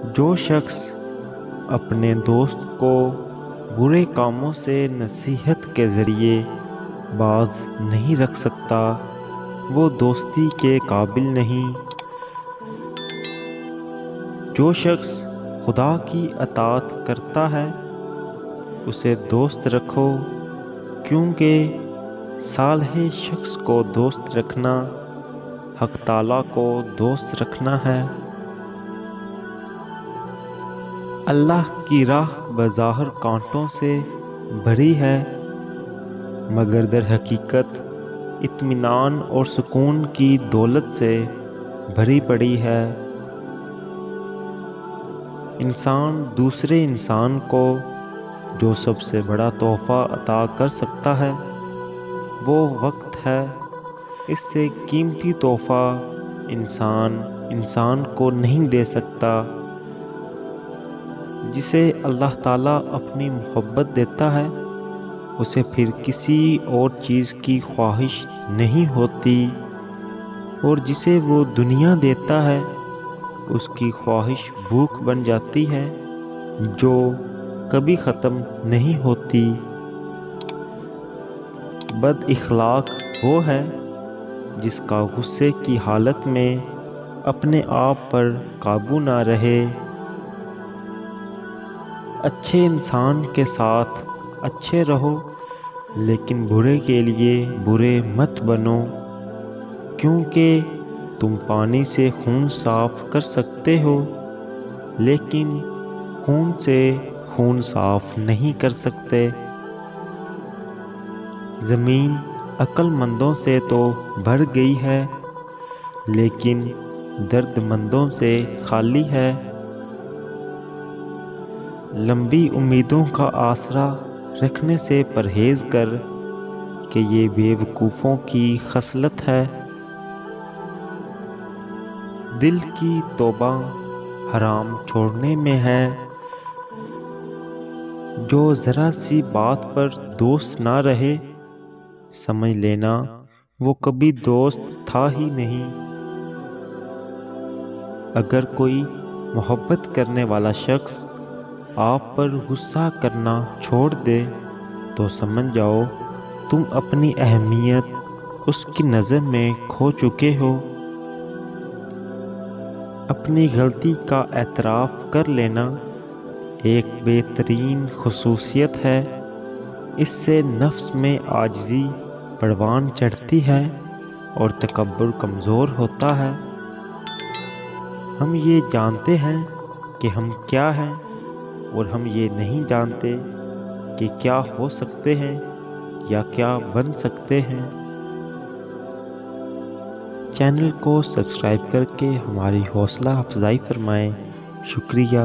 جو شخص اپنے دوست کو برے کاموں سے نصیحت کے ذریعے باز نہیں رکھ سکتا وہ دوستی کے قابل نہیں۔ جو شخص خدا کی اطاعت کرتا ہے اسے دوست رکھو، کیونکہ صالح شخص کو دوست رکھنا حق تعالیٰ کو دوست رکھنا ہے۔ اللہ کی راہ بظاہر کانٹوں سے بھری ہے، مگر در حقیقت اطمینان اور سکون کی دولت سے بھری پڑی ہے۔ انسان دوسرے انسان کو جو سب سے بڑا تحفہ عطا کر سکتا ہے وہ وقت ہے۔ اس سے قیمتی تحفہ انسان کو نہیں دے سکتا۔ جسے اللہ تعالیٰ اپنی محبت دیتا ہے اسے پھر کسی اور چیز کی خواہش نہیں ہوتی، اور جسے وہ دنیا دیتا ہے اس کی خواہش بھوک بن جاتی ہے جو کبھی ختم نہیں ہوتی۔ بد اخلاق وہ ہے جس کا غصے کی حالت میں اپنے آپ پر قابو نہ رہے۔ اچھے انسان کے ساتھ اچھے رہو، لیکن برے کے لیے برے مت بنو، کیونکہ تم پانی سے خون صاف کر سکتے ہو لیکن خون سے خون صاف نہیں کر سکتے۔ زمین عقل مندوں سے تو بھر گئی ہے لیکن درد مندوں سے خالی ہے۔ لمبی امیدوں کا آسرا رکھنے سے پرہیز کر کہ یہ بے وقوفوں کی خصلت ہے۔ دل کی توبہ حرام چھوڑنے میں ہے، جو ذرا سی بات پر دوست نہ رہے سمجھ لینا وہ کبھی دوست تھا ہی نہیں۔ اگر کوئی محبت کرنے والا شخص آپ پر غصہ کرنا چھوڑ دے تو سمجھ جاؤ تم اپنی اہمیت اس کی نظر میں کھو چکے ہو۔ اپنی غلطی کا اعتراف کر لینا ایک بہترین خصوصیت ہے، اس سے نفس میں عاجزی پروان چڑھتی ہے اور تکبر کمزور ہوتا ہے۔ ہم یہ جانتے ہیں کہ ہم کیا ہیں اور ہم یہ نہیں جانتے کہ کیا ہو سکتے ہیں یا کیا بن سکتے ہیں۔ چینل کو سبسکرائب کر کے ہماری حوصلہ افزائی فرمائیں۔ شکریہ۔